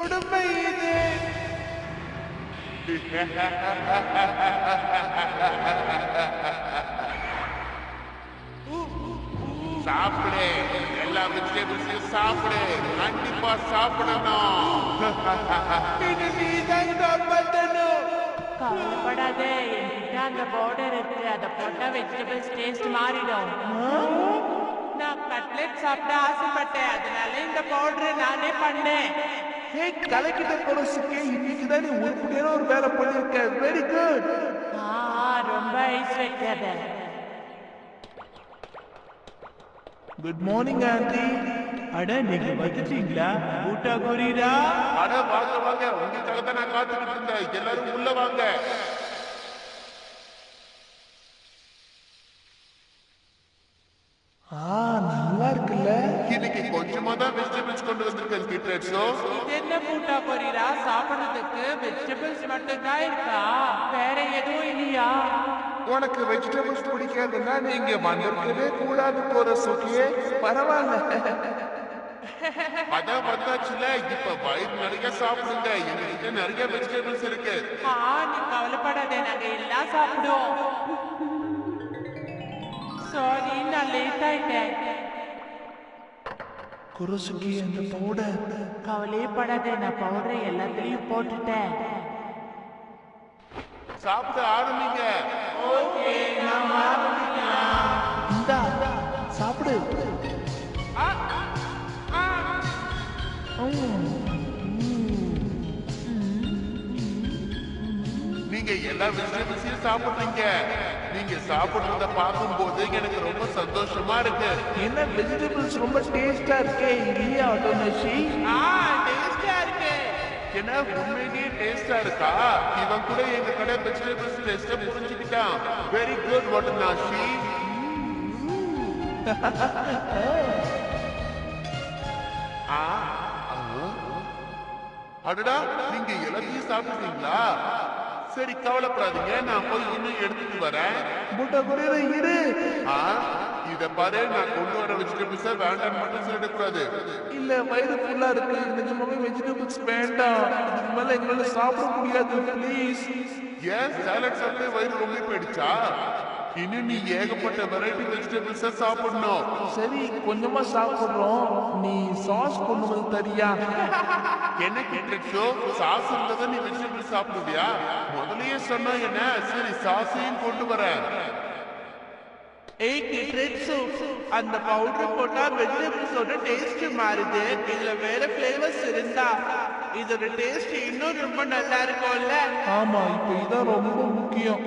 கொடுமை இது. சாப்பிடு, எல்லா வெஜிடபிள்ஸையும் சாப்பிடு, கண்டிப்பா சாப்பிடணும். இது நீதான் காப்பாத்தணும். கவலைப்படாத, என்கிட்ட அந்த பவுடர் இருக்கு. அதை போட்டா வெஜிடபிள்ஸ் டேஸ்ட் மாறிடும். நான் கட்லெட் சாப்பிட ஆசைப்பட்டேன், அதனால இந்த பவுடர் நானே பண்ணேன். கலக்கிட்ட கொரோசுக்கே, இன்னைக்குதான் நீ உருப்படியான ஒரு வேலை பண்ணிருக்க. Very good. ரொம்ப ஐஸ் வைக்காத. Good morning aunty. அட நீங்க வந்துட்டீங்களா? ஊட்டா கோரீரா? அட வாங்க வாங்க, உங்களுக்காக தான் நான் காத்துக்கிட்டு இருந்தேன். எல்லாரும் உள்ள வாங்க. நல்லா இருக்குல்ல. இன்னைக்கு கொஞ்சமா தான் வெஜிடபிள்ஸ் கொண்டு வந்திருக்கேன் கிட்ரேட்ஸோ. இது என்ன பூட்டா கொரீரா? சாப்பிடுறதுக்கு வெஜிடபிள்ஸ் மட்டும் தான் இருக்கா? வேற எதுவும் இல்லையா? உனக்கு வெஜிடபிள்ஸ் பிடிக்காதுன்னா நீங்க வந்திருக்கவே கூடாது கொரோசுக்கே. பரவாயில்ல. அதான் வந்தாச்சுல, இப்ப வயிறு நிறைய சாப்பிடுங்க. எங்ககிட்ட நிறைய வெஜிடபிள்ஸ் இருக்கு. நீ கவலைப்படாத, நாங்க எல்லாம் சாப்பிடுவோம். சாரி, நான் லேட் ஆயிட்டேன். கொரோசுக்கே, அந்த பவுடர். கவலையப்படாத, நான் பவுடரை எல்லாத்துலயும் போட்டுட்டேன். சாப்பிட ஆரம்பிங்க. இந்தா சாப்பிடு. நீங்க எல்லா வெஜிடபிள்ஸையும் சாப்பிடுறீங்க. நீங்க சாப்பிடுறத பார்க்கும்போது எனக்கு ரொம்ப சந்தோஷமா இருக்கு. என்ன வெஜிடபிள்ஸ் ரொம்ப டேஸ்டா இருக்கே இல்லையா ஆட்டோமேஷி? டேஸ்டா இருக்கு. என்ன உண்மையிலேயே டேஸ்டா இருக்கா? இவன் கூட எங்க கடை வெஜிடபிள்ஸ் டேஸ்ட புரிஞ்சுக்கிட்டான். வெரி குட் வட்டனாஷி. அடடா, நீங்க எல்லாத்தையும் சாப்பிடுறீங்களா? சரி, கவலைப்படாதீங்க, நான் போய் இன்னும் எடுத்துட்டு வரேன். பூட்டா கொரியர இரு. இத பாரு, நான் கொண்டு வர வெஜிடபிள்ஸ வேண்டாம் மட்டும் சொல்லிடக்கூடாது. இல்ல, வயிறு ஃபுல்லா இருக்கு. நிஜமாவே வெஜிடபிள்ஸ் வேண்டாம். இதுக்கு மேல எங்களால சாப்பிட முடியாது. ப்ளீஸ். ஏன் சாலட் சாப்பிட்டு வயிறு ரொம்ப போயிடுச்சா? இன்னும் நீ ஏகப்பட்ட வெரைட்டி வெஜிடபிள்ஸ சாப்பிடணும். சரி, கொஞ்சமா சாப்பிடுறோம். நீ சாஸ் கொண்டு வந்து தரியா? என்ன கிட்ரேட்ஸோ, சாஸ் இருந்ததை நீ வெஜிடபிள் சாப்பிடுவியா? முதல்லயே சொன்னா என்ன? சரி, சாஸையும் கொண்டு வரேன். அந்த பவுடர் போட்டா வெஜிடபிள்ஸோட டேஸ்ட் மாறுது. இதுல வேற ஃபிளேவர்ஸ் இருந்தா இதோட டேஸ்ட் இன்னும் ரொம்ப நல்லா இருக்கும்ல. ஆமா, இப்ப இதான் ரொம்ப முக்கியம்.